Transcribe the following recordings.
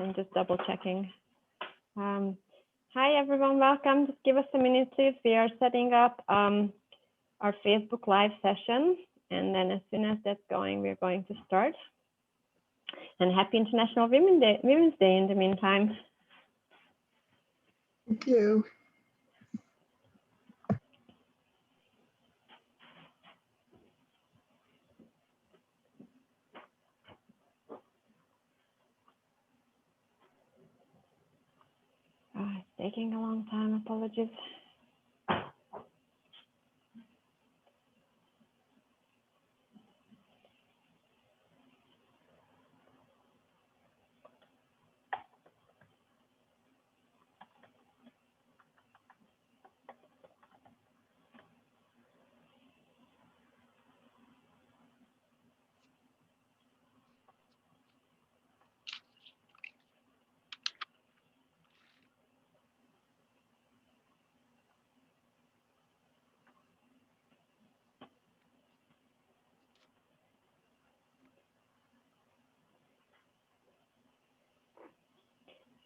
I'm just double checking. Hi everyone, welcome. Just give us a minute, please. We are setting up our Facebook Live session, and then as soon as that's going, we're going to start. And happy International Women's Day in the meantime. Thank you. It's taking a long time, apologies.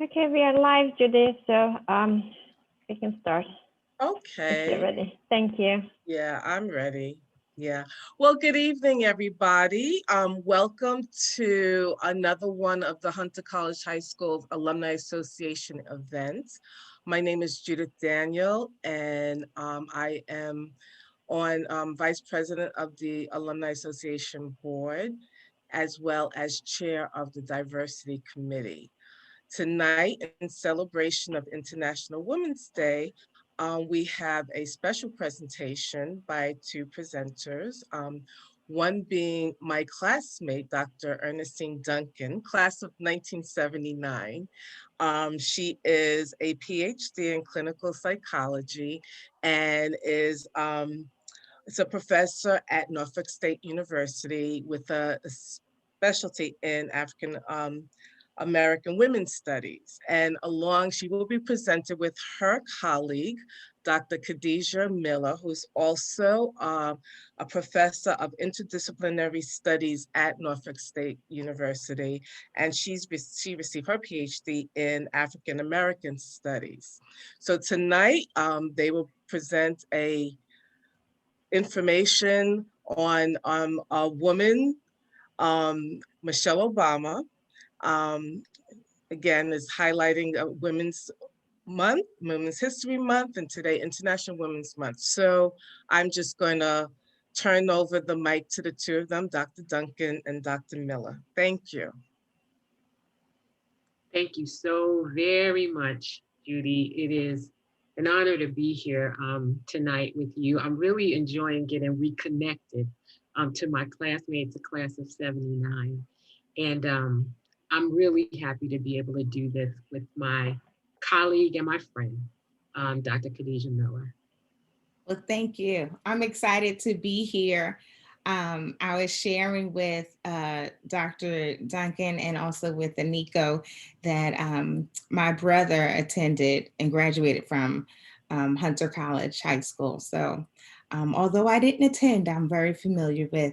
Okay, we are live, Judy, so we can start. Okay. If you're ready. Thank you. Yeah, I'm ready. Yeah. Well, good evening, everybody. Welcome to another one of the Hunter College High School Alumni Association events. My name is Judith Daniel, and I am Vice President of the Alumni Association Board, as well as Chair of the Diversity Committee. Tonight, in celebration of International Women's Day, we have a special presentation by two presenters, one being my classmate, Dr. Ernestine Duncan, class of 1979. She is a PhD in clinical psychology and is a professor at Norfolk State University with a specialty in African American Women's Studies. And she will be presented with her colleague, Dr. Khadijah Miller, who's also a professor of interdisciplinary studies at Norfolk State University. And she received her PhD in African American Studies. So tonight, they will present information on a woman, Michelle Obama. Again, is highlighting Women's Month, Women's History Month, and today International Women's Month. So I'm just going to turn over the mic to the two of them, Dr. Duncan and Dr. Miller. Thank you. Thank you so very much, Judy. It is an honor to be here tonight with you. I'm really enjoying getting reconnected to my classmates, the class of 79. And I'm really happy to be able to do this with my colleague and my friend, Dr. Khadijah Miller. Well, thank you. I'm excited to be here. I was sharing with Dr. Duncan and also with Aniko that my brother attended and graduated from Hunter College High School. So although I didn't attend, I'm very familiar with.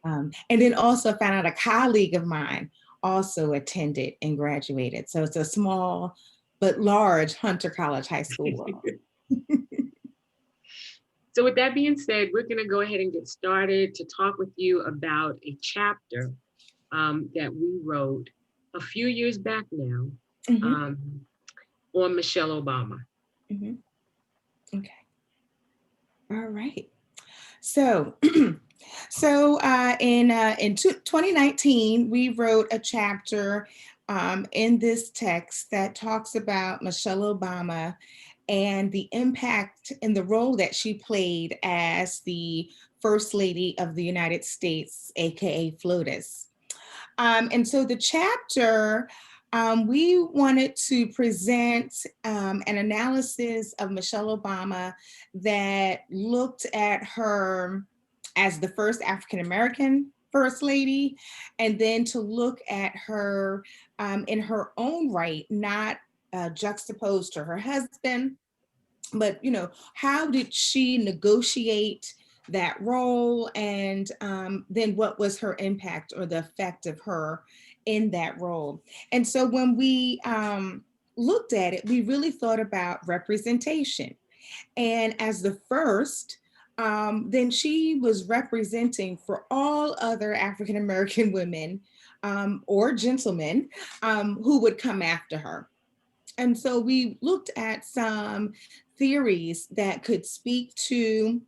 And then also found out a colleague of mine also attended and graduated. So it's a small but large Hunter College High School world. So with that being said, we're going to go ahead and get started to talk with you about a chapter that we wrote a few years back now on Michelle Obama. Okay. All right. So, in 2019, we wrote a chapter in this text that talks about Michelle Obama and the impact and the role that she played as the First Lady of the United States, AKA FLOTUS. And so the chapter, we wanted to present an analysis of Michelle Obama that looked at her as the first African-American First Lady, and then to look at her in her own right, not juxtaposed to her husband, but how did she negotiate that role, and then what was her impact or the effect of her in that role. And so when we looked at it, we really thought about representation. And as the first, then she was representing for all other African-American women or gentlemen who would come after her. And so we looked at some theories that could speak to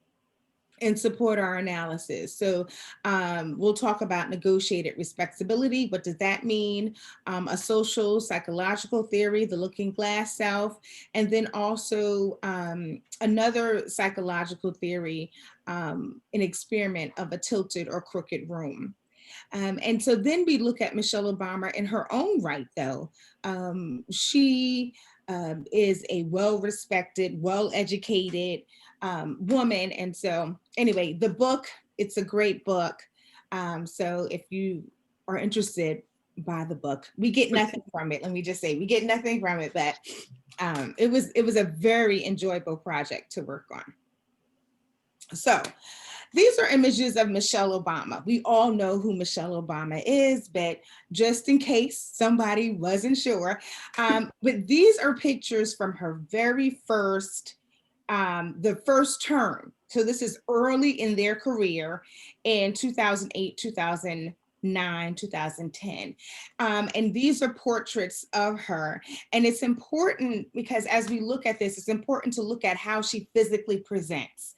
and support our analysis. So we'll talk about negotiated respectability. What does that mean? A social psychological theory, the looking glass self, and then also another psychological theory, an experiment of a tilted or crooked room. And so then we look at Michelle Obama in her own right, though. She is a well-respected, well-educated woman. And so anyway, the book, it's a great book. So if you are interested, buy the book. We get nothing from it. Let me just say, we get nothing from it, but it was a very enjoyable project to work on. So these are images of Michelle Obama. We all know who Michelle Obama is, but just in case somebody wasn't sure, but these are pictures from her very first, the first term. So this is early in their career in 2008, 2009, 2010. And these are portraits of her. And it's important because as we look at this, it's important to look at how she physically presents.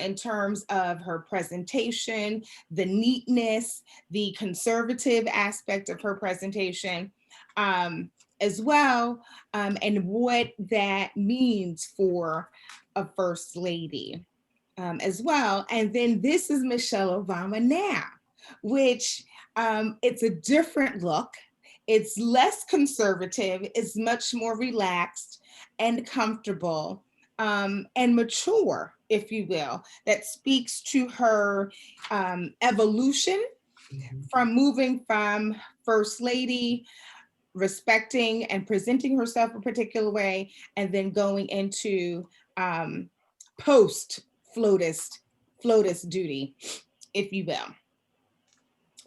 In terms of her presentation, the neatness, the conservative aspect of her presentation, as well, and what that means for a first lady as well. And then this is Michelle Obama now, which it's a different look. It's less conservative, it's much more relaxed and comfortable. And mature, if you will, that speaks to her evolution from moving from first lady, respecting and presenting herself a particular way, and then going into post FLOTUS duty, if you will.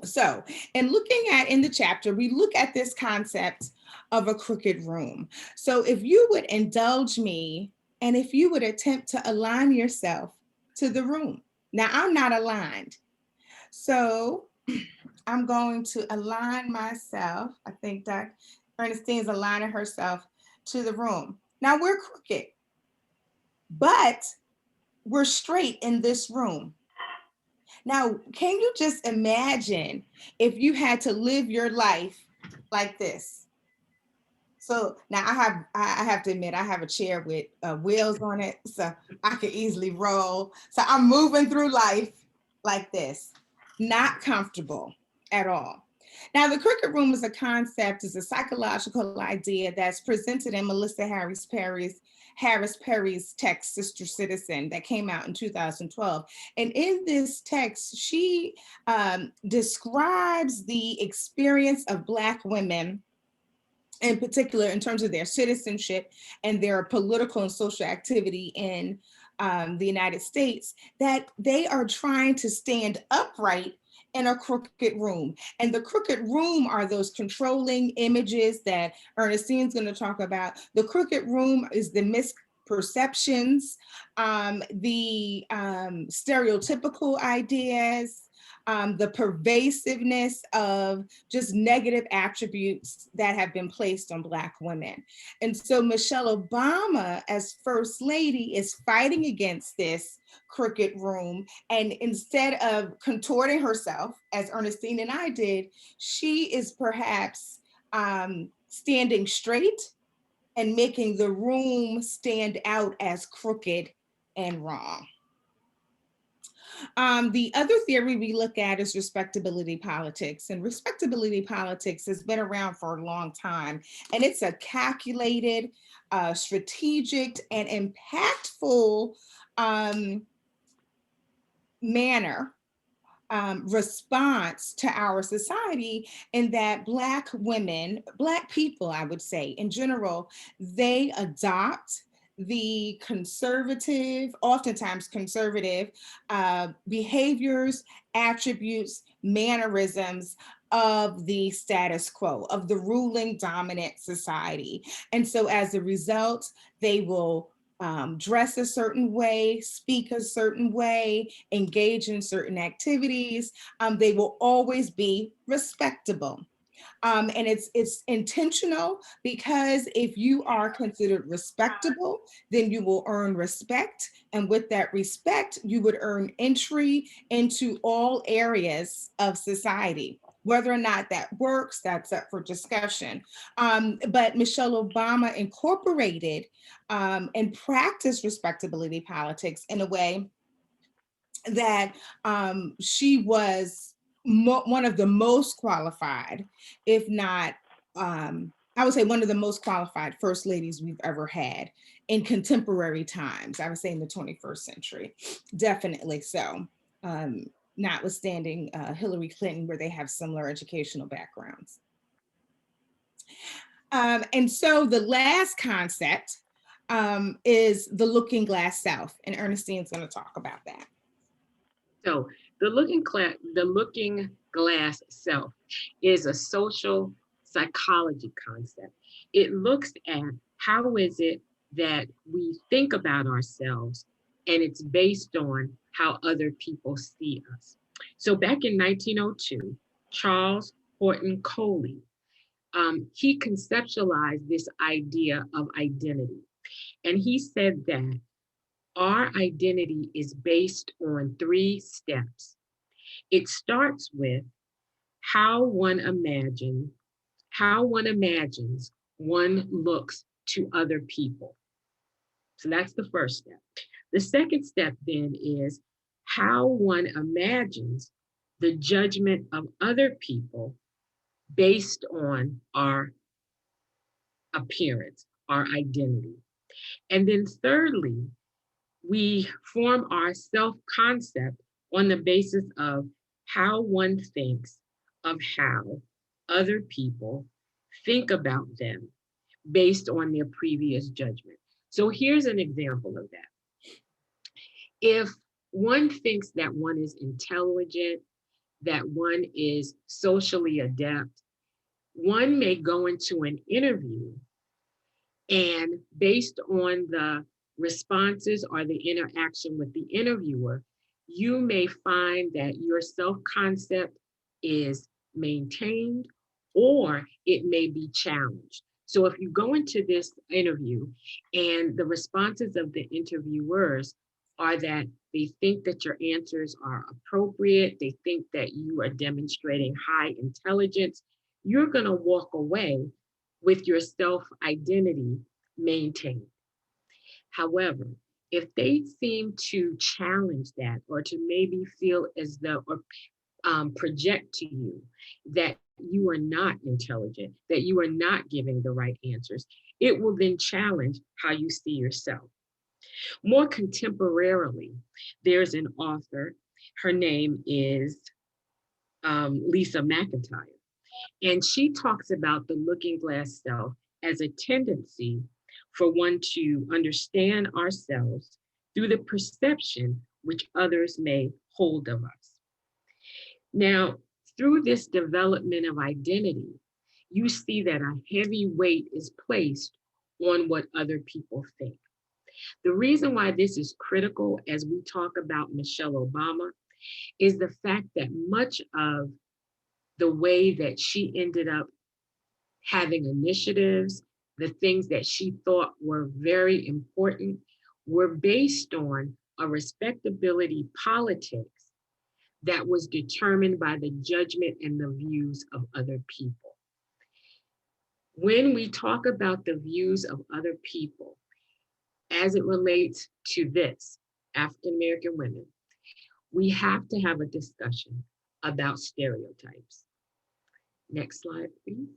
So, and looking at in the chapter, we look at this concept of a crooked room. So if you would indulge me, and if you would attempt to align yourself to the room. Now, I'm not aligned. So I'm going to align myself. I think Dr. Ernestine's aligning herself to the room. Now we're crooked, but we're straight in this room. Now, can you just imagine if you had to live your life like this? So now I have to admit, I have a chair with wheels on it, so I could easily roll. So I'm moving through life like this, not comfortable at all. Now, the crooked room is a concept, is a psychological idea that's presented in Melissa Harris Perry's text, Sister Citizen, that came out in 2012. And in this text, she describes the experience of Black women, in particular in terms of their citizenship and their political and social activity in the United States, that they are trying to stand upright in a crooked room. And the crooked room are those controlling images that Ernestine's going to talk about. The crooked room is the misperceptions, the stereotypical ideas, the pervasiveness of just negative attributes that have been placed on Black women. And so Michelle Obama, as First Lady, is fighting against this crooked room. And instead of contorting herself, as Ernestine and I did, she is perhaps standing straight and making the room stand out as crooked and wrong. The other theory we look at is respectability politics, and respectability politics has been around for a long time, and it's a calculated, strategic, and impactful manner response to our society, in that Black women, Black people, I would say in general, they adopt the conservative, oftentimes conservative behaviors, attributes, mannerisms of the status quo, of the ruling dominant society. And so as a result, they will dress a certain way, speak a certain way, engage in certain activities. They will always be respectable. And it's intentional, because if you are considered respectable, then you will earn respect. And with that respect, you would earn entry into all areas of society. Whether or not that works, that's up for discussion. But Michelle Obama incorporated and practiced respectability politics in a way that she was one of the most qualified, if not, I would say one of the most qualified first ladies we've ever had in contemporary times. I would say in the 21st century, definitely so. Notwithstanding Hillary Clinton, where they have similar educational backgrounds. And so the last concept is the looking glass self, and Ernestine's going to talk about that. So the looking glass self is a social psychology concept. It looks at how is it that we think about ourselves, and it's based on how other people see us. So back in 1902, Charles Horton Coley, he conceptualized this idea of identity. And he said that our identity is based on 3 steps. It starts with how one imagines one looks to other people. So that's the first step. The second step then is how one imagines the judgment of other people based on our appearance, our identity. And then thirdly, we form our self-concept on the basis of how one thinks of how other people think about them based on their previous judgment. So here's an example of that. If one thinks that one is intelligent, that one is socially adept, one may go into an interview, and based on the responses or the interaction with the interviewer, you may find that your self-concept is maintained, or it may be challenged. So if you go into this interview and the responses of the interviewers are that they think that your answers are appropriate, they think that you are demonstrating high intelligence, you're going to walk away with your self-identity maintained. However, if they seem to challenge that, or to maybe feel as though, or project to you that you are not intelligent, that you are not giving the right answers, it will then challenge how you see yourself. More contemporarily, there's an author, her name is Lisa McIntyre, and she talks about the looking glass self as a tendency for one to understand ourselves through the perception which others may hold of us. Now, through this development of identity, you see that a heavy weight is placed on what other people think. The reason why this is critical as we talk about Michelle Obama is the fact that much of the way that she ended up having initiatives, the things that she thought were very important, were based on a respectability politics that was determined by the judgment and the views of other people. When we talk about the views of other people, as it relates to this, African-American women, we have to have a discussion about stereotypes. Next slide, please.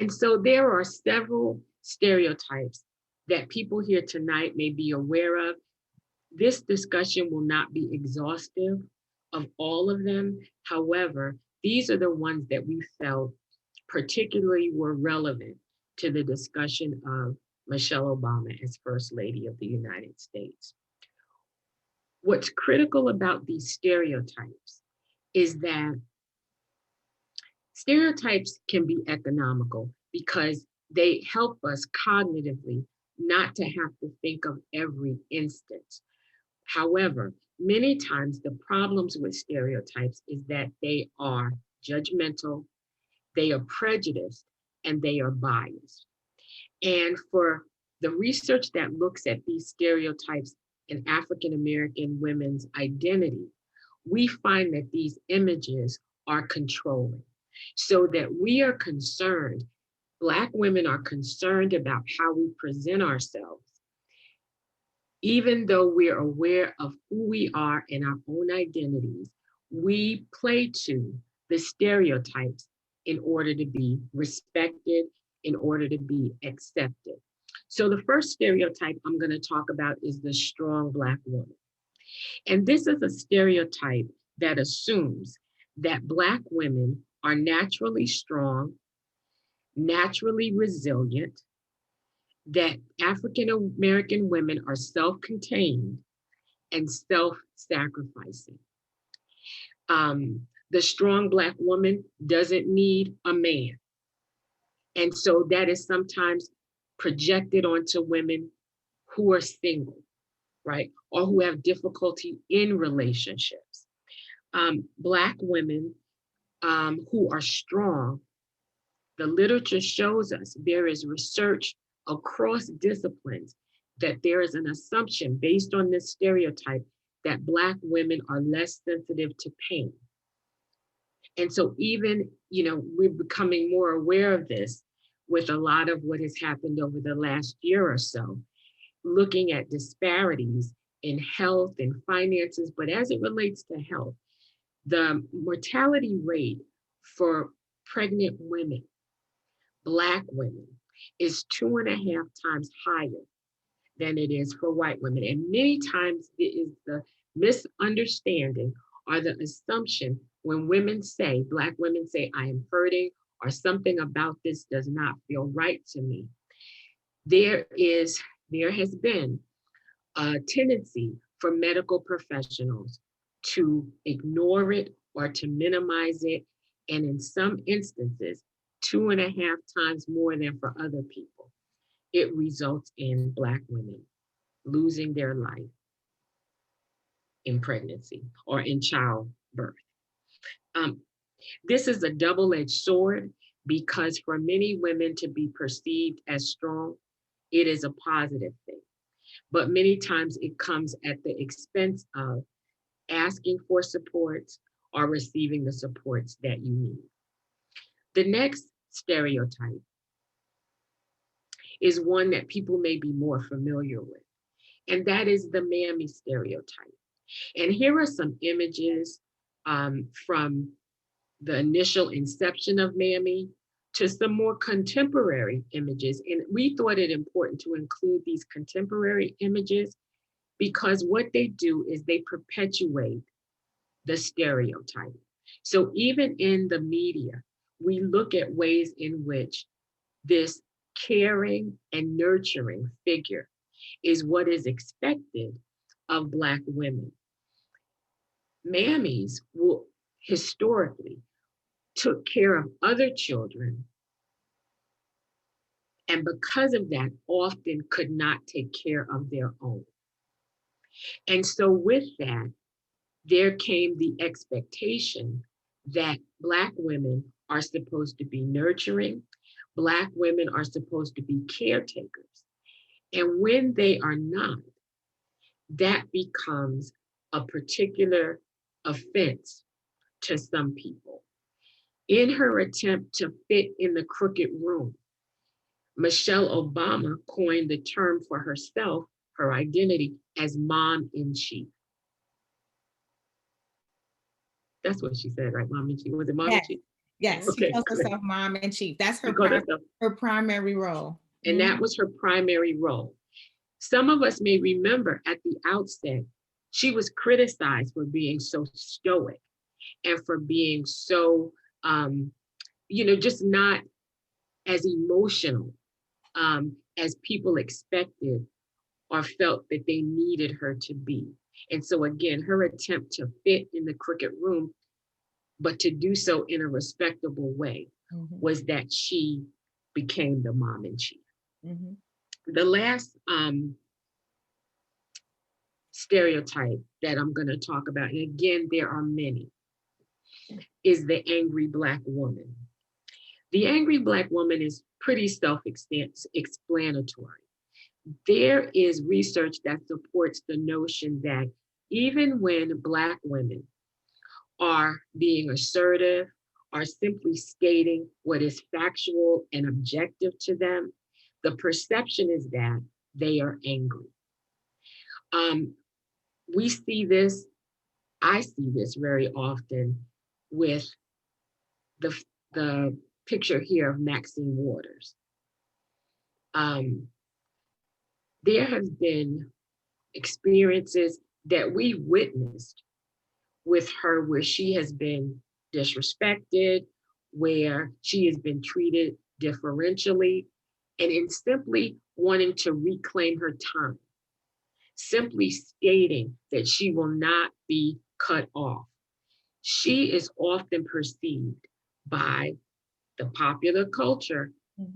And so there are several stereotypes that people here tonight may be aware of. This discussion will not be exhaustive of all of them. However, these are the ones that we felt particularly were relevant to the discussion of Michelle Obama as First Lady of the United States. What's critical about these stereotypes is that stereotypes can be economical because they help us cognitively not to have to think of every instance. However, many times the problems with stereotypes is that they are judgmental, they are prejudiced, and they are biased. And for the research that looks at these stereotypes in African American women's identity, we find that these images are controlling. So that we are concerned, Black women are concerned about how we present ourselves, even though we're aware of who we are and our own identities. We play to the stereotypes in order to be respected, in order to be accepted. So the first stereotype I'm going to talk about is the strong Black woman. And this is a stereotype that assumes that Black women are naturally strong, naturally resilient, that African American women are self-contained and self-sacrificing. The strong Black woman doesn't need a man. And so that is sometimes projected onto women who are single, right? Or who have difficulty in relationships. Black women who are strong, the literature shows us, there is research across disciplines that there is an assumption based on this stereotype that Black women are less sensitive to pain. And so even, we're becoming more aware of this with a lot of what has happened over the last year or so, looking at disparities in health and finances, but as it relates to health, the mortality rate for pregnant women, Black women, is 2.5 times higher than it is for white women. And many times it is the misunderstanding or the assumption when women say, Black women say, I am hurting or something about this does not feel right to me. There has been a tendency for medical professionals to ignore it or to minimize it. And in some instances, 2.5 times more than for other people, it results in Black women losing their life in pregnancy or in childbirth. This is a double-edged sword because for many women to be perceived as strong, it is a positive thing. But many times it comes at the expense of asking for supports or receiving the supports that you need. The next stereotype is one that people may be more familiar with, and that is the mammy stereotype. And here are some images from the initial inception of mammy to some more contemporary images. And we thought it important to include these contemporary images because what they do is they perpetuate the stereotype. So even in the media, we look at ways in which this caring and nurturing figure is what is expected of Black women. Mammies will historically took care of other children, and because of that, often could not take care of their own. And so with that, there came the expectation that Black women are supposed to be nurturing, Black women are supposed to be caretakers. And when they are not, that becomes a particular offense to some people. In her attempt to fit in the crooked room, Michelle Obama coined the term for herself, her identity, as mom-in-chief. That's what she said, right? Mom-in-chief. Was it mom-in-chief? Yes, Okay, she calls herself mom-in-chief. That's her primary role. And that was her primary role. Some of us may remember at the outset, she was criticized for being so stoic and for being so, just not as emotional as people expected or felt that they needed her to be. And so again, her attempt to fit in the crooked room, but to do so in a respectable way, was that she became the mom in chief. The last stereotype that I'm going to talk about, and again, there are many, is the angry Black woman. The angry Black woman is pretty self-explanatory. There is research that supports the notion that even when Black women are being assertive, are simply stating what is factual and objective to them, the perception is that they are angry. We see this, I see this very often with the picture here of Maxine Waters. There have been experiences that we witnessed with her where she has been disrespected, where she has been treated differentially, and in simply wanting to reclaim her time, simply stating that she will not be cut off. She is often perceived by the popular culture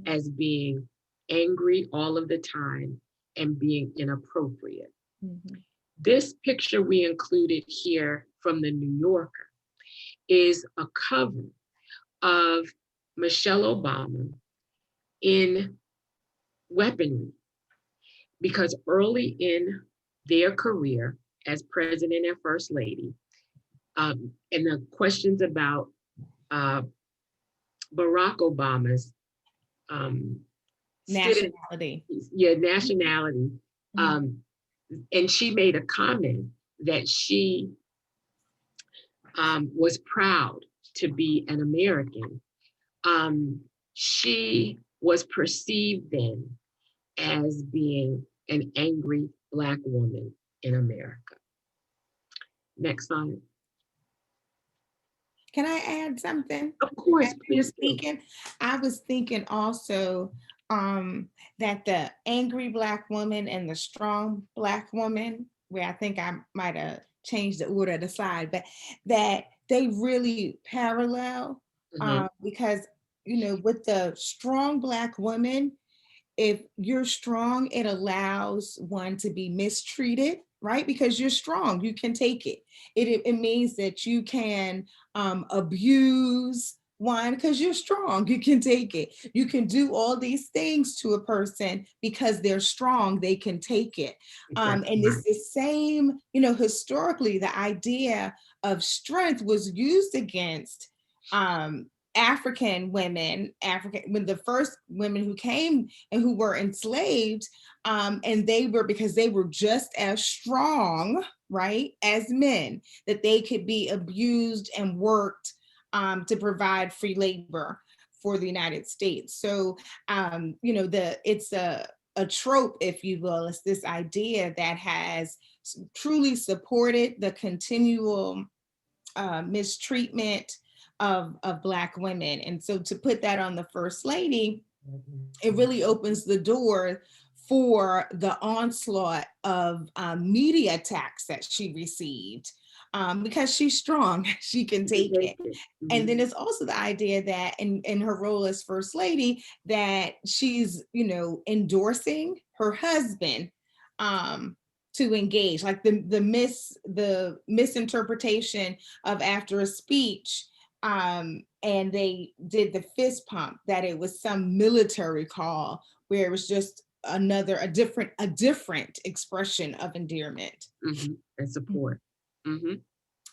as being angry all of the time and being inappropriate. This picture we included here from the New Yorker is a cover of Michelle Obama in weaponry, because early in their career as president and first lady, and the questions about Barack Obama's nationality. Nationality. And she made a comment that she was proud to be an American. She was perceived then as being an angry Black woman in America. Next slide. Can I add something? Of course, please. I was thinking also that the angry Black woman and the strong Black woman, where I think I might have changed the order of the slide, but that they really parallel because, you know, with the strong Black woman, if you're strong, it allows one to be mistreated, right? Because you're strong, you can take it. It means that you can abuse one because you're strong, you can take it. You can do all these things to a person because they're strong, they can take it. And it's the same, you know, historically, the idea of strength was used against African women, when the first women who came and who were enslaved, and they were, because they were just as strong, right, as men, that they could be abused and worked to provide free labor for the United States. So, you know, it's a trope, if you will. It's this idea that has truly supported the continual mistreatment of Black women. And so to put that on the First Lady, it really opens the door for the onslaught of media attacks that she received, because she's strong, she can take it. And then it's also the idea that in her role as First Lady, that she's, you know, endorsing her husband to engage, like the misinterpretation of after a speech, and they did the fist pump, that it was some military call where it was just a different expression of endearment and support.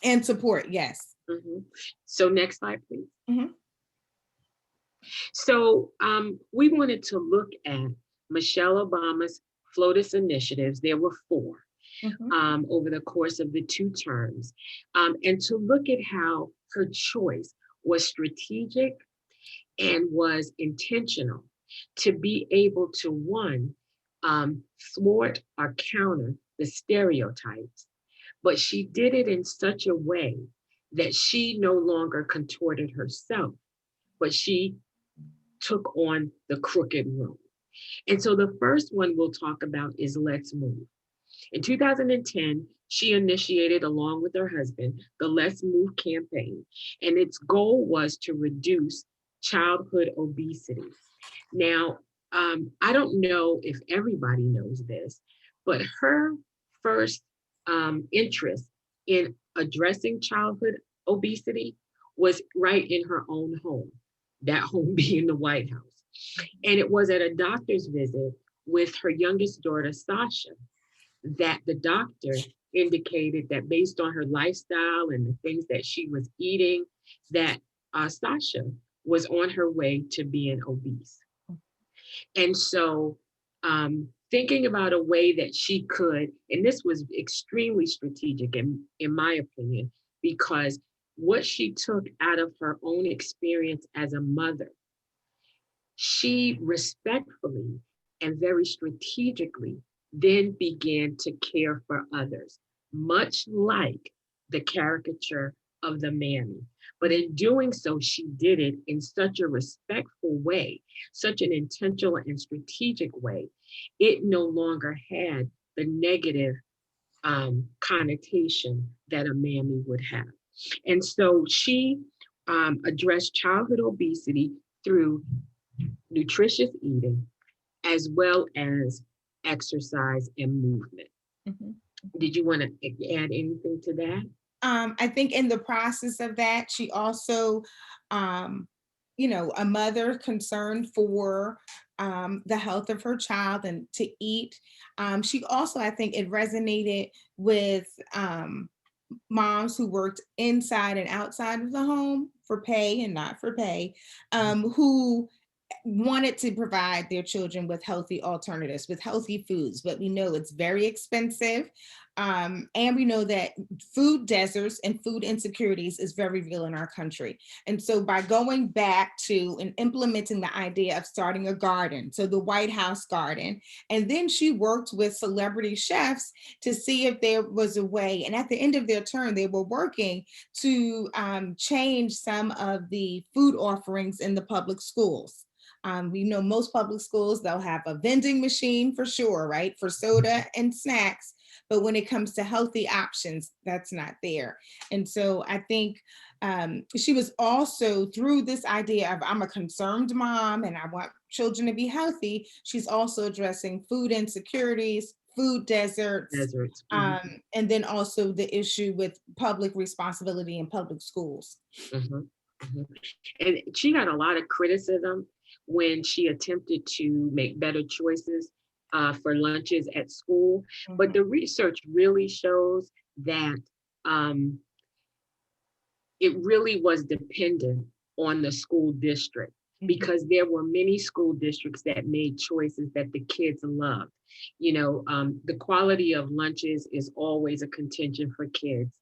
And support, yes. So next slide, please. So we wanted to look at Michelle Obama's FLOTUS initiatives. There were 4 over the course of the 2 terms, and to look at how her choice was strategic and was intentional to be able to, one, thwart or counter the stereotypes, but she did it in such a way that she no longer contorted herself, but she took on the crooked room. And so the first one we'll talk about is Let's Move. In 2010, she initiated, along with her husband, the Let's Move campaign, and its goal was to reduce childhood obesity. Now, I don't know if everybody knows this, but her first interest in addressing childhood obesity was right in her own home, that home being the White House. And it was at a doctor's visit with her youngest daughter, Sasha, that the doctor indicated that based on her lifestyle and the things that she was eating, that Sasha was on her way to being obese. And so thinking about a way that she could, and this was extremely strategic in my opinion, because what she took out of her own experience as a mother, she respectfully and very strategically then began to care for others, much like the caricature of the mammy. But in doing so, she did it in such a respectful way, such an intentional and strategic way. It no longer had the negative connotation that a mammy would have. And so she addressed childhood obesity through nutritious eating, as well as exercise and movement. Mhm. Did you want to add anything to that? I think in the process of that, she also, a mother concerned for the health of her child and to eat. She also, I think it resonated with moms who worked inside and outside of the home for pay and not for pay, who wanted to provide their children with healthy alternatives, with healthy foods, but we know it's very expensive. And we know that food deserts and food insecurities is very real in our country. And so by going back to and implementing the idea of starting a garden, so the White House garden, and then she worked with celebrity chefs to see if there was a way, and at the end of their term, they were working to change some of the food offerings in the public schools. We know most public schools, they'll have a vending machine for sure, right? For soda and snacks. But when it comes to healthy options, that's not there. And so I think she was also, through this idea of I'm a concerned mom and I want children to be healthy, she's also addressing food insecurities, food deserts, and then also the issue with public responsibility in public schools. And she got a lot of criticism when she attempted to make better choices for lunches at school. But the research really shows that it really was dependent on the school district, because there were many school districts that made choices that the kids loved. The quality of lunches is always a contention for kids.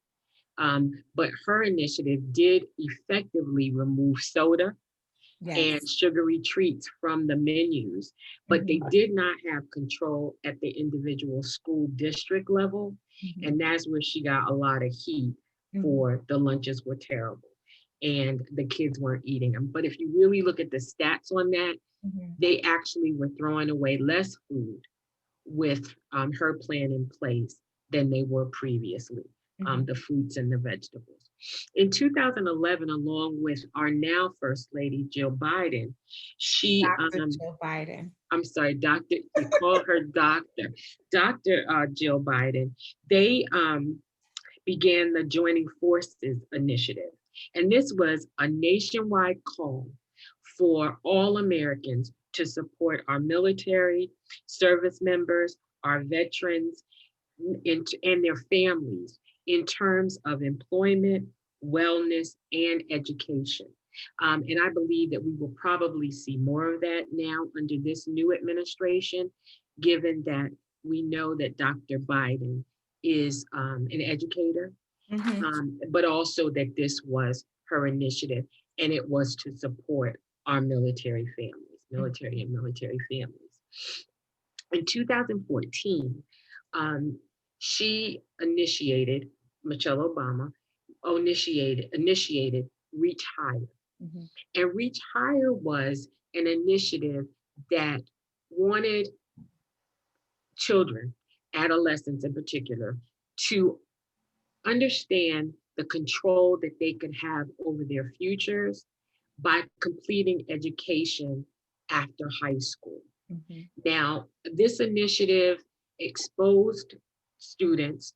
But her initiative did effectively remove soda and sugary treats from the menus, but they did not have control at the individual school district level. And that's where she got a lot of heat for the lunches were terrible and the kids weren't eating them. But if you really look at the stats on that, they actually were throwing away less food with her plan in place than they were previously, the fruits and the vegetables. In 2011, along with our now First Lady, Jill Biden, Jill Biden. I'm sorry, Dr. We call her Dr. Jill Biden. They began the Joining Forces initiative. And this was a nationwide call for all Americans to support our military, service members, our veterans, and their families in terms of employment, wellness, and education. And I believe that we will probably see more of that now under this new administration, given that we know that Dr. Biden is an educator, but also that this was her initiative, and it was to support our military families, military and military families. In 2014, Michelle Obama initiated Reach Higher. And Reach Higher was an initiative that wanted children, adolescents in particular, to understand the control that they could have over their futures by completing education after high school. Now, this initiative exposed students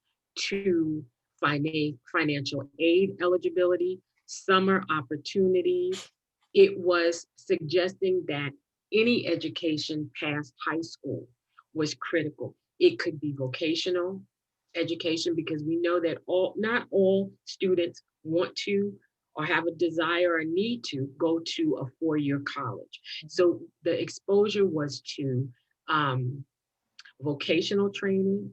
to financial aid eligibility, summer opportunities. It was suggesting that any education past high school was critical. It could be vocational education, because we know that not all students want to or have a desire or need to go to a four-year college. So the exposure was to vocational training,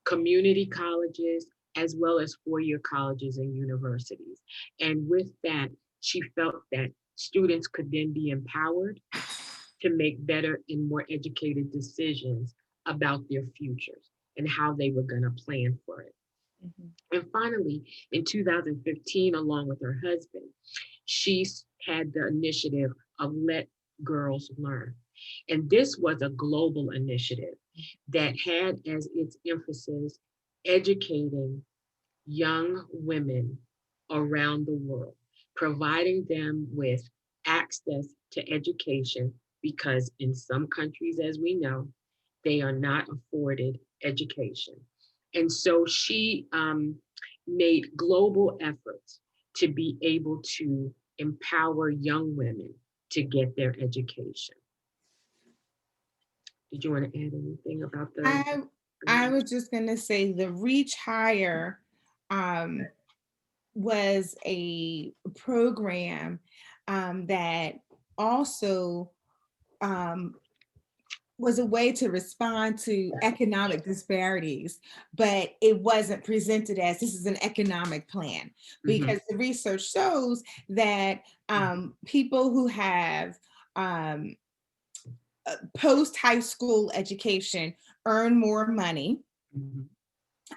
community colleges, as well as four-year colleges and universities. And with that, she felt that students could then be empowered to make better and more educated decisions about their futures and how they were going to plan for it. And finally, in 2015, along with her husband, she had the initiative of Let Girls Learn. And this was a global initiative that had as its emphasis educating young women around the world, providing them with access to education, because in some countries, as we know, they are not afforded education. And so she made global efforts to be able to empower young women to get their education. Did you want to add anything about the? I was just going to say the Reach Higher was a program that also was a way to respond to economic disparities, but it wasn't presented as this is an economic plan, because the research shows that people who have post-high school education earn more money,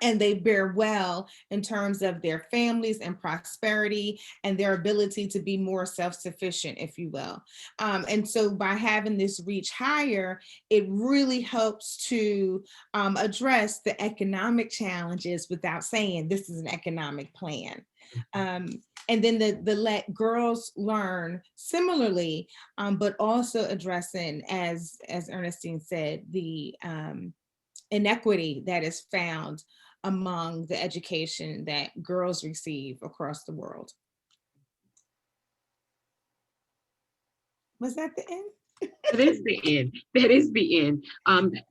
and they bear well in terms of their families and prosperity and their ability to be more self-sufficient, if you will. And so by having this Reach Higher, it really helps to address the economic challenges without saying this is an economic plan. And then the Let Girls Learn similarly, but also addressing, as Ernestine said, the inequity that is found among the education that girls receive across the world. Was that the end? That is the end. That is the end.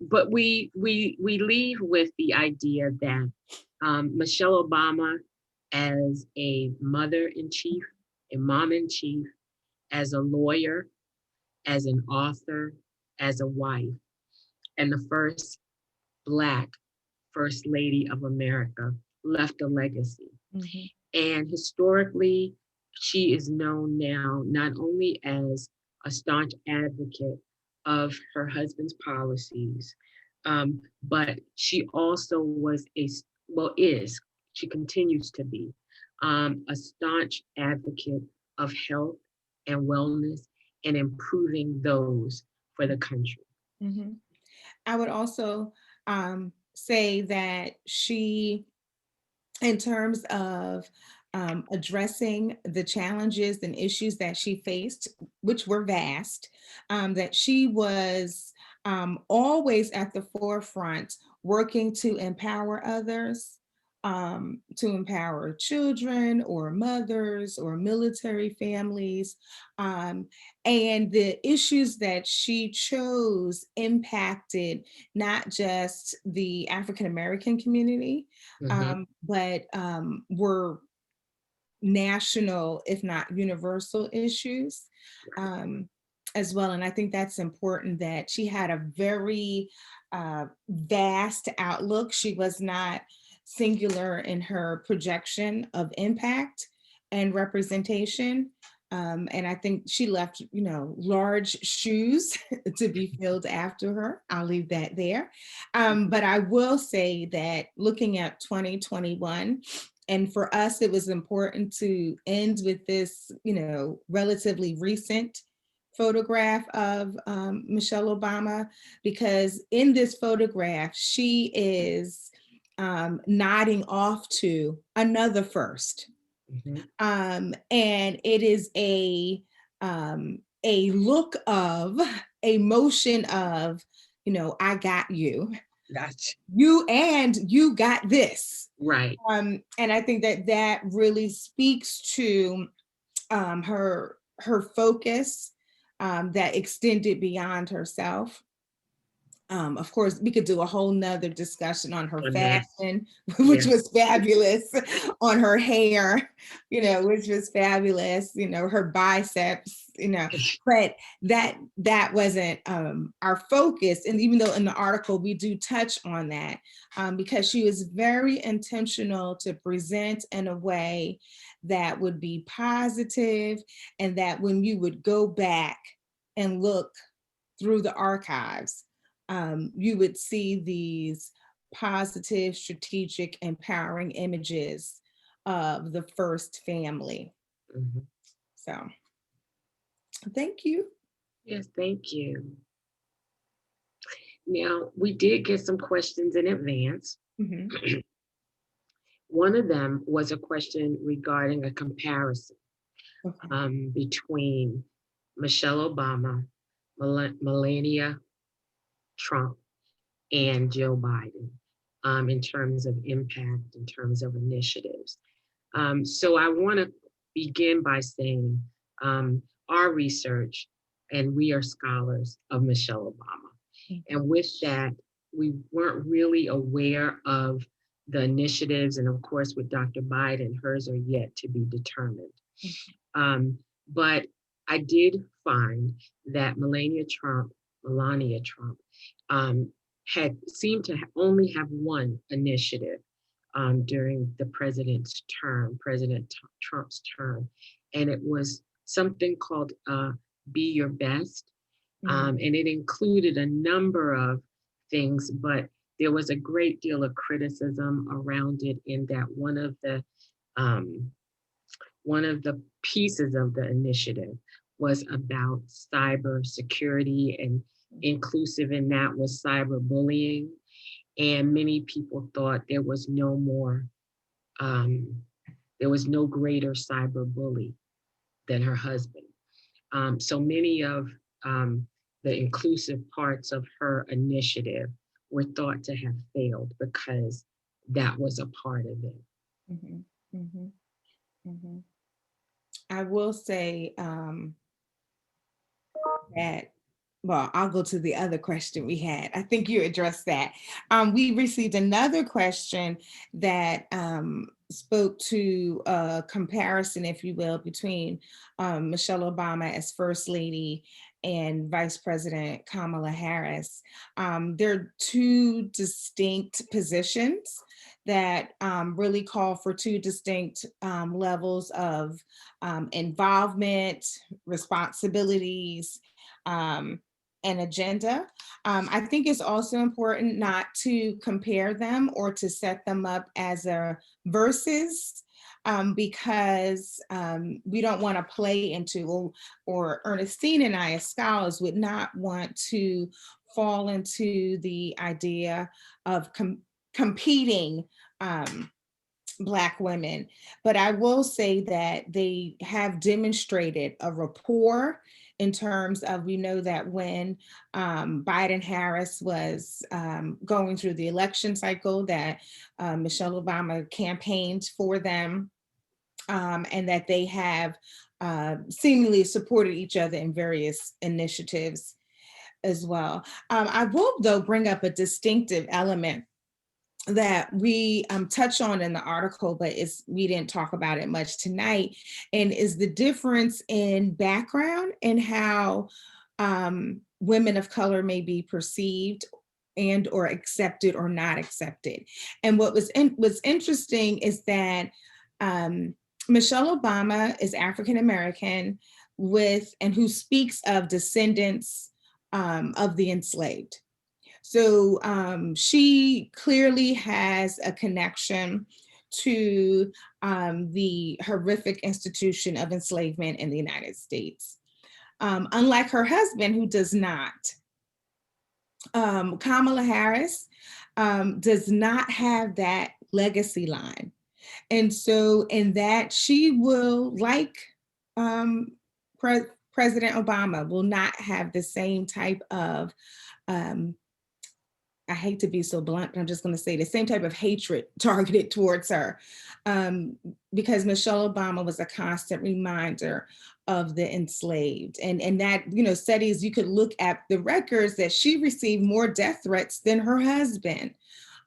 But we leave with the idea that Michelle Obama, as a mother-in-chief, a mom-in-chief, as a lawyer, as an author, as a wife, and the first Black First Lady of America, left a legacy. And historically, she is known now not only as a staunch advocate of her husband's policies, but she also she continues to be a staunch advocate of health and wellness and improving those for the country. I would also say that she, in terms of addressing the challenges and issues that she faced, which were vast, that she was always at the forefront working to empower others, to empower children or mothers or military families. And the issues that she chose impacted not just the African-American community, but were national, if not universal issues as well. And I think that's important, that she had a very vast outlook. She was not singular in her projection of impact and representation. And I think she left, large shoes to be filled after her. I'll leave that there. But I will say that looking at 2021, and for us, it was important to end with this, relatively recent photograph of Michelle Obama, because in this photograph, she is nodding off to another first. Mhm. And it is a look of, a motion of, I got you. Gotcha. You got this. Right. And I think that really speaks to her focus that extended beyond herself. Of course, we could do a whole nother discussion on her On that. fashion, which Yeah. was fabulous, on her hair, which was fabulous, her biceps, but that wasn't our focus. And even though in the article we do touch on that, because she was very intentional to present in a way that would be positive, and that when you would go back and look through the archives, you would see these positive, strategic, empowering images of the first family. Mhm. So, thank you. Yes, thank you. Now, we did get some questions in advance. Mhm. One of them was a question regarding a comparison Okay. between Michelle Obama, Melania Trump, and Joe Biden in terms of impact, in terms of initiatives. So I want to begin by saying our research, and we are scholars of Michelle Obama. And with that, we weren't really aware of the initiatives. And of course, with Dr. Biden, hers are yet to be determined. But I did find that Melania Trump had seemed to only have one initiative during the President Trump's term. And it was something called Be Your Best. And it included a number of things, but there was a great deal of criticism around it, in that one of the pieces of the initiative was about cyber security, and inclusive in that was cyberbullying. And many people thought there was no greater cyber bully than her husband. So many of the inclusive parts of her initiative were thought to have failed because that was a part of it. Mhm. Mhm. Mhm. I will say that, well, I'll go to the other question we had. I think you addressed that. We received another question that spoke to a comparison, if you will, between Michelle Obama as First Lady and Vice President Kamala Harris. There are two distinct positions that really call for two distinct levels of involvement, responsibilities, an agenda. I think it's also important not to compare them or to set them up as a versus, because we don't want to play into, or Ernestine and I as scholars would not want to fall into the idea of competing Black women. But I will say that they have demonstrated a rapport in terms of, we know that when Biden-Harris was going through the election cycle, that Michelle Obama campaigned for them, and that they have seemingly supported each other in various initiatives as well. I will, though, bring up a distinctive element that we touch on in the article, but we didn't talk about it much tonight, and is the difference in background and how women of color may be perceived and or accepted or not accepted. And what was interesting is that Michelle Obama is African American and who speaks of descendants of the enslaved. So she clearly has a connection to the horrific institution of enslavement in the United States. Unlike her husband, who does not. Kamala Harris does not have that legacy line. And so in that, she will, like President Obama, will not have the same type of, I hate to be so blunt, but I'm just going to say the same type of hatred targeted towards her, because Michelle Obama was a constant reminder of the enslaved. And that, studies, you could look at the records that she received more death threats than her husband.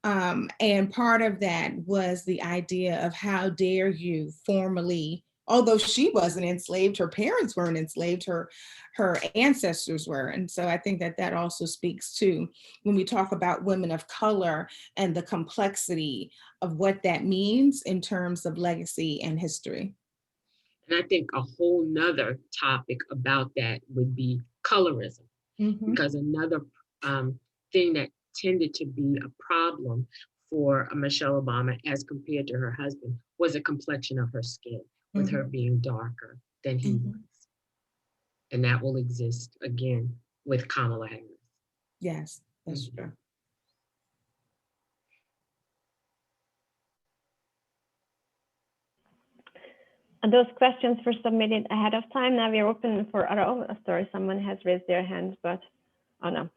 And part of that was the idea of how dare you formally, although she wasn't enslaved, her parents weren't enslaved, her ancestors were. And so I think that also speaks to when we talk about women of color and the complexity of what that means in terms of legacy and history. And I think a whole nother topic about that would be colorism, because another thing that tended to be a problem for Michelle Obama as compared to her husband was the complexion of her skin, with her being darker than he was. And that will exist again with Kamala Harris. Yes, that's true. And those questions were submitted ahead of time. Now we're open for, sorry, someone has raised their hands, but, oh no.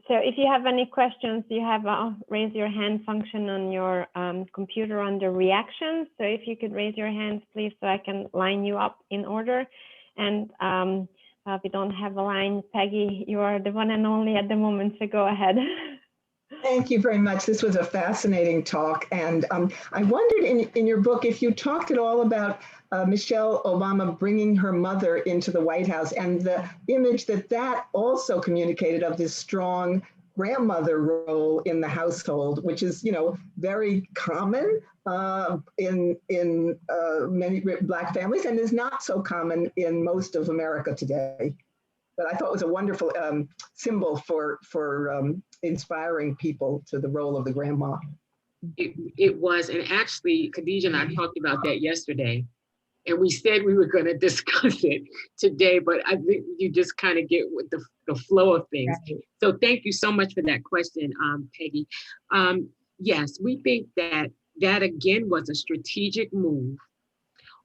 So if you have any questions, you have a raise your hand function on your computer under reactions. So if you could raise your hands, please, so I can line you up in order. And we don't have a line. Peggy, you are the one and only at the moment, so go ahead. Thank you very much. This was a fascinating talk. And I wondered in your book if you talked at all about Michelle Obama bringing her mother into the White House and the image that also communicated of this strong grandmother role in the household, which is, very common in many Black families and is not so common in most of America today. But I thought it was a wonderful symbol for inspiring people to the role of the grandma. It was, and actually, Khadijah and I talked about that yesterday, and we said we were going to discuss it today, but I think you just kind of get with the flow of things. Right. So thank you so much for that question, Peggy. Yes, we think that again was a strategic move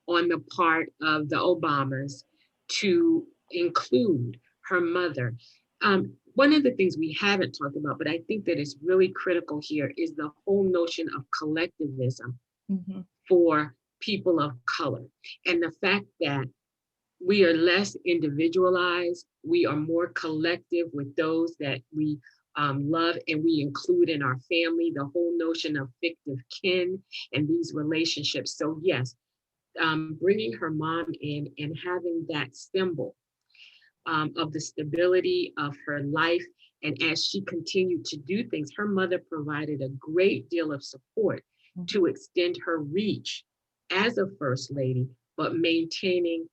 on the part of the Obamas to include her mother. One of the things we haven't talked about, but I think that is really critical here, is the whole notion of collectivism for people of color. And the fact that we are less individualized, we are more collective with those that we love and we include in our family, the whole notion of fictive kin and these relationships. So yes, bringing her mom in and having that symbol of the stability of her life. And as she continued to do things, her mother provided a great deal of support to extend her reach as a first lady, but maintaining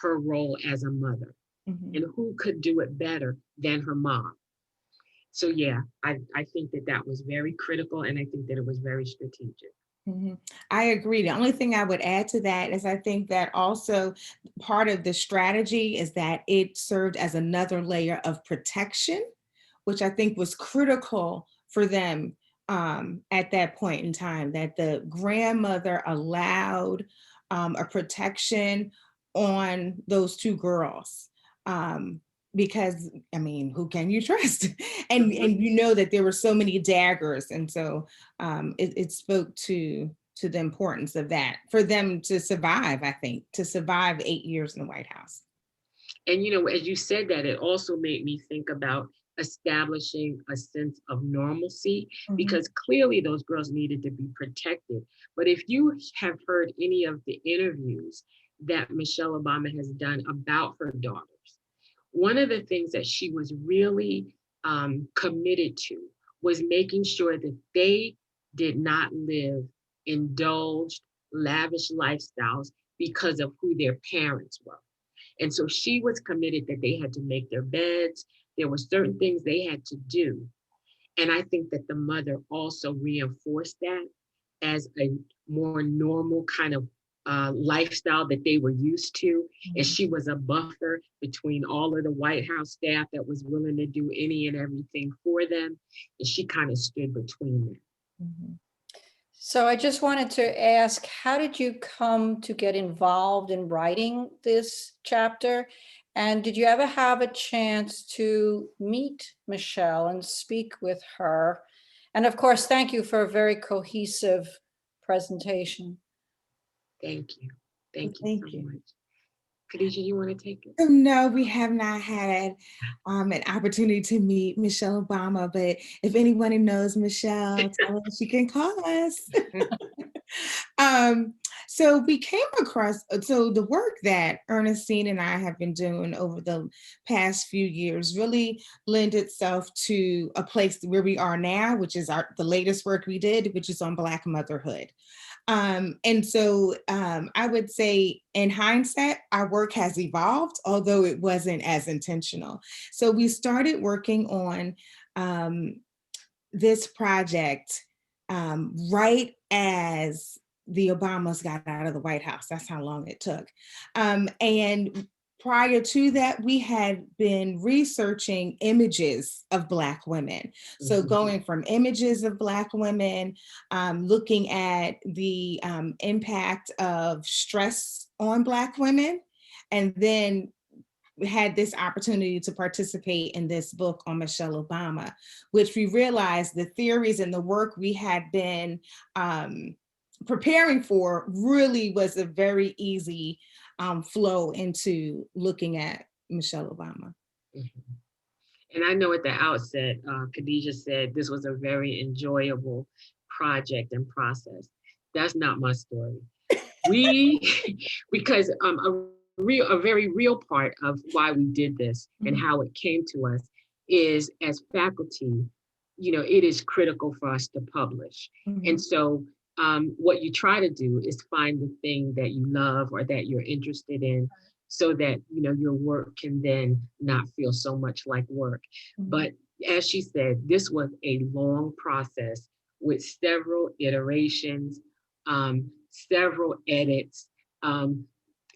her role as a mother. And who could do it better than her mom? So yeah, I think that was very critical, and I think that it was very strategic. I agree. The only thing I would add to that is I think that also part of the strategy is that it served as another layer of protection, which I think was critical for them at that point in time, that the grandmother allowed a protection on those two girls. Because, I mean, who can you trust? And that there were so many daggers. And so it spoke to the importance of that for them to survive, I think, to survive 8 years in the White House. And, as you said that, it also made me think about establishing a sense of normalcy, because clearly those girls needed to be protected. But if you have heard any of the interviews that Michelle Obama has done about her daughters, one of the things that she was really committed to was making sure that they did not live indulged, lavish lifestyles because of who their parents were. And so she was committed that they had to make their beds. There were certain things they had to do. And I think that the mother also reinforced that as a more normal kind of lifestyle that they were used to. And she was a buffer between all of the White House staff that was willing to do any and everything for them. And she kind of stood between them. So I just wanted to ask, how did you come to get involved in writing this chapter? And did you ever have a chance to meet Michelle and speak with her? And of course, thank you for a very cohesive presentation. Thank you. Thank you Thank so you. much. Khadijah, you want to take it? No, we have not had an opportunity to meet Michelle Obama, but if anyone who knows Michelle, tell her she can call us. So we came across, so the work that Ernestine and I have been doing over the past few years really lend itself to a place where we are now, which is the latest work we did, which is on Black motherhood. And so I would say in hindsight, our work has evolved, although it wasn't as intentional. So we started working on this project right as the Obamas got out of the White House. That's how long it took. And prior to that, we had been researching images of Black women. So going from images of Black women, looking at the impact of stress on Black women, and then had this opportunity to participate in this book on Michelle Obama, which we realized the theories and the work we had been preparing for really was a very easy flow into looking at Michelle Obama. And I know at the outset, Khadijah said this was a very enjoyable project and process. That's not my story. Because a very real part of why we did this and how it came to us is, as faculty, it is critical for us to publish. And so what you try to do is find the thing that you love or that you're interested in, so that your work can then not feel so much like work. But as she said, this was a long process with several iterations, several edits,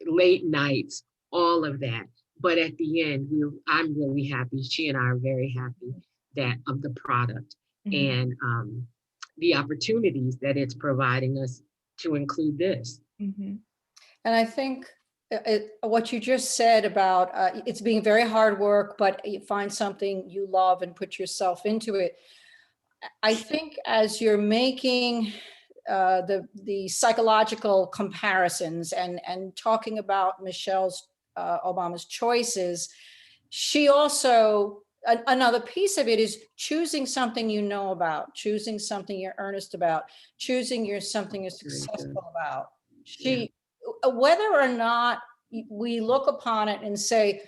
late nights, all of that. But at the end, I'm really happy. She and I are very happy of the product and the opportunities that it's providing us to include this. And I think what you just said about it's being very hard work, but you find something you love and put yourself into it. I think as you're making the psychological comparisons and talking about Michelle's Obama's choices, she also, another piece of it is choosing something you know about, choosing something you're earnest about, choosing something you're successful about. Whether or not we look upon it and say,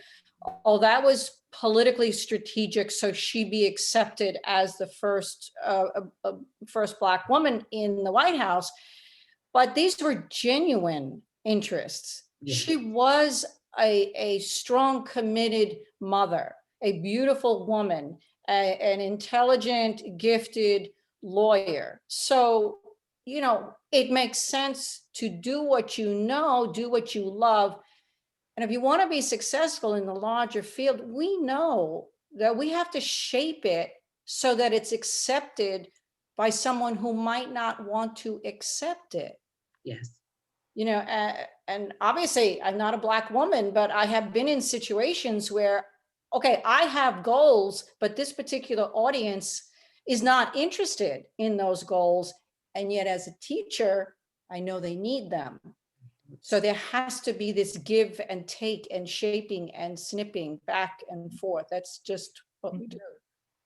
oh, that was politically strategic, so she be accepted as the first Black woman in the White House. But these were genuine interests. She was a strong, committed mother, a beautiful woman, an intelligent, gifted lawyer. So, it makes sense to do what you know, do what you love. And if you want to be successful in the larger field, we know that we have to shape it so that it's accepted by someone who might not want to accept it. Yes. And obviously I'm not a Black woman, but I have been in situations where, okay, I have goals, but this particular audience is not interested in those goals. And yet as a teacher, I know they need them. So there has to be this give and take and shaping and snipping back and forth. That's just what we do.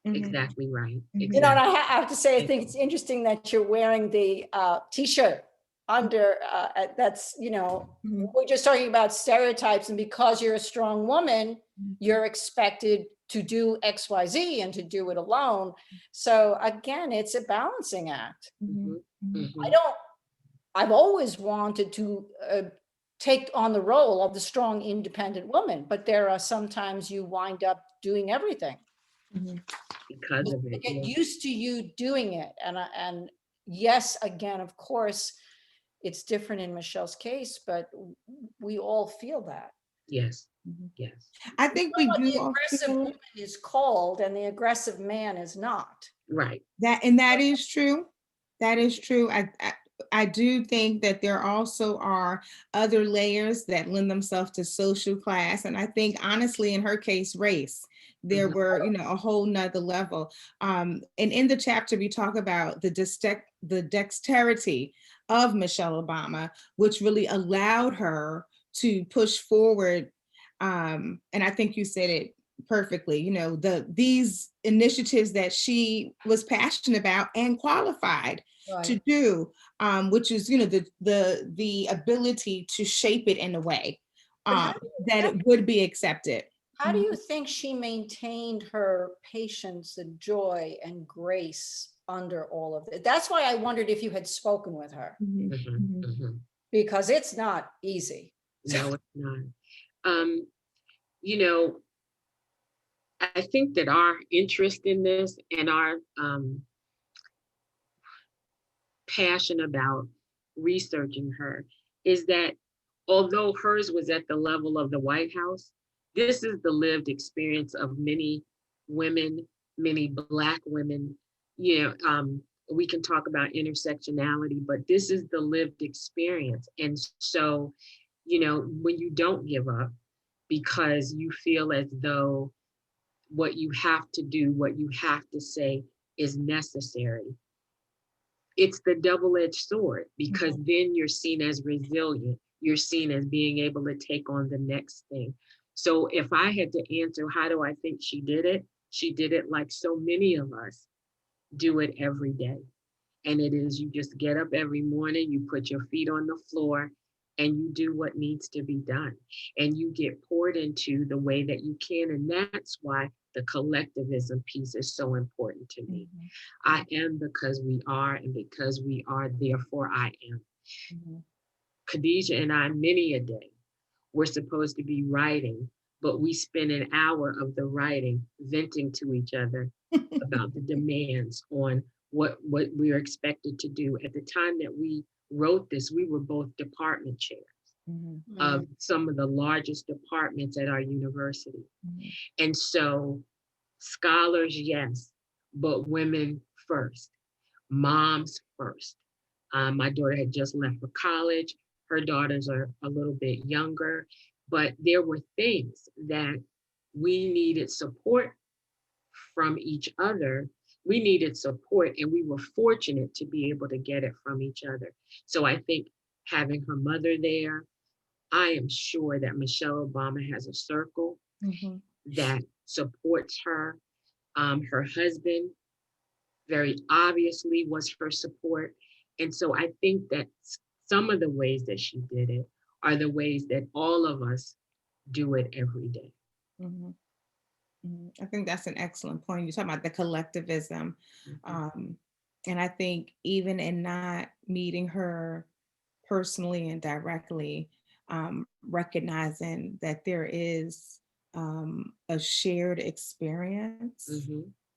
Exactly right. Exactly. And I have to say, I think it's interesting that you're wearing the T-shirt under, that's, we're just talking about stereotypes, and because you're a strong woman, you're expected to do X, Y, Z and to do it alone. So again, it's a balancing act. I've always wanted to take on the role of the strong, independent woman, but there are sometimes you wind up doing everything. Because of it. Get used to you doing it. And yes, again, of course, it's different in Michelle's case, but we all feel that. Yes, Mhm. yes, I think we But do the all aggressive feel woman is cold and the aggressive man is not. right. that, and that is true. That is true. I do think that there also are other layers that lend themselves to social class. And I think honestly, in her case, race, there Mhm. were, a whole nother level. And in the chapter, we talk about the dexterity of Michelle Obama, which really allowed her to push forward. And I think you said it perfectly, these initiatives that she was passionate about and qualified to do, which is, the ability to shape it in a way But that it would be accepted. how do you think she maintained her patience and joy and grace under all of it? That's why I wondered if you had spoken with her, Mhm, Mhm. mhm. Mhm. because it's not easy. No, it's not. You know, I think that our interest in this and our passion about researching her is that although hers was at the level of the White House, this is the lived experience of many women, many Black women. We can talk about intersectionality, but this is the lived experience. And so, when you don't give up because you feel as though what you have to do, what you have to say is necessary, it's the double-edged sword, because then you're seen as resilient. You're seen as being able to take on the next thing. So if I had to answer, how do I think she did it? She did it like so many of us do it every day. And it is, you just get up every morning, you put your feet on the floor, and you do what needs to be done. And you get poured into the way that you can. And that's why the collectivism piece is so important to me. I am because we are, and because we are, therefore I am. Khadijah and I, many a day, we're supposed to be writing, but we spend an hour of the writing venting to each other about the demands on what we are expected to do. At the time that we wrote this, we were both department chairs of some of the largest departments at our university. And so scholars, yes, but women first, moms first. My daughter had just left for college. Her daughters are a little bit younger, but there were things that we needed support from each other. We needed support, and we were fortunate to be able to get it from each other. So I think having her mother there, I am sure that Michelle Obama has a circle that supports her. Her husband very obviously was her support. And so I think that some of the ways that she did it are the ways that all of us do it every day. I think that's an excellent point. You're talking about the collectivism. And I think even in not meeting her personally and directly, recognizing that there is a shared experience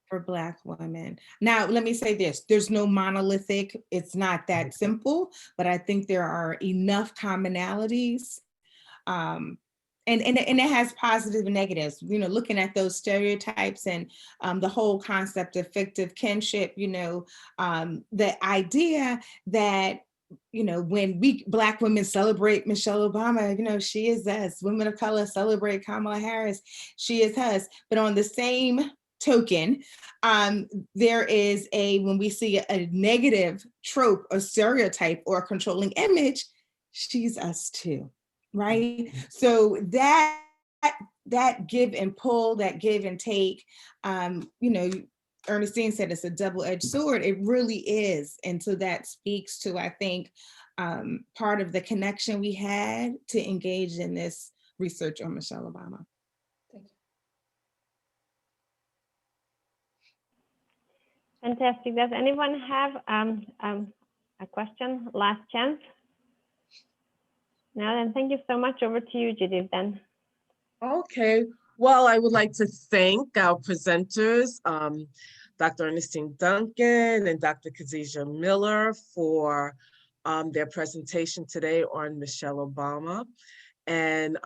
for Black women. Now, let me say this, there's no monolithic, it's not that simple, but I think there are enough commonalities. And it has positive and negatives, looking at those stereotypes and the whole concept of fictive kinship, the idea that, when we Black women celebrate Michelle Obama, she is us. Women of color celebrate Kamala Harris, she is us. But on the same token, there is when we see a negative trope or stereotype or controlling image, she's us too. Right. So that give and pull, that give and take, Ernestine said it's a double-edged sword. It really is. And so that speaks to, I think, part of the connection we had to engage in this research on Michelle Obama. Thank you. Fantastic. Does anyone have a question? Last chance. No, then thank you so much. Over to you, Judith, then. Okay, well, I would like to thank our presenters, Dr. Ernestine Duncan and Dr. Khadijah Miller, for their presentation today on Michelle Obama. And,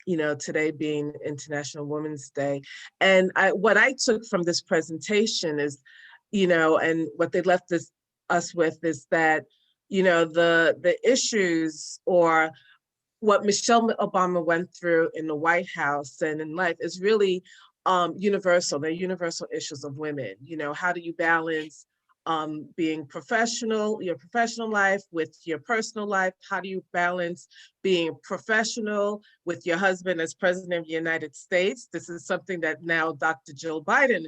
you know, today being International Women's Day. And what I took from this presentation is, you know, and what they left us with is that, you know, the issues or what Michelle Obama went through in the White House and in life is really universal. They're universal issues of women. You know, how do you balance being professional, your professional life with your personal life? How do you balance being professional with your husband as president of the United States? This is something that now Dr. Jill Biden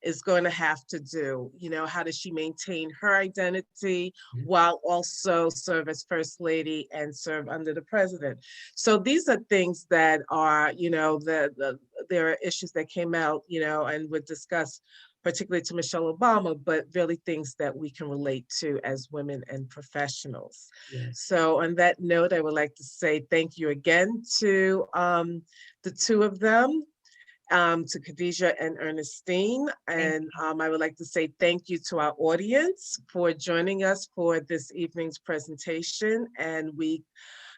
is going to have to do. You know, how does she maintain her identity while also serve as First Lady and serve under the president? So these are things that are, you know, there are issues that came out, you know, and were discussed particularly to Michelle Obama, but really things that we can relate to as women and professionals. Yes. So on that note, I would like to say thank you again to the two of them, to Khadijah and Ernestine. And I would like to say thank you to our audience for joining us for this evening's presentation. And we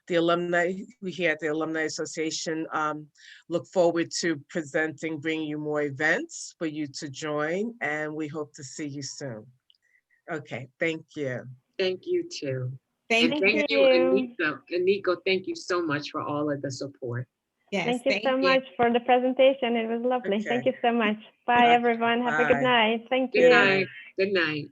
here at the Alumni Association look forward to bringing you more events for you to join, and we hope to see you soon. Okay, thank you. Thank you too. Thank Thank you. you, Aniko. Aniko, thank you so much for all of the support. Yes, Thank you so much for the presentation. It was lovely. Okay. Thank you so much. Bye, everyone. Have a good Bye. night. Thank Good you. night. Good night.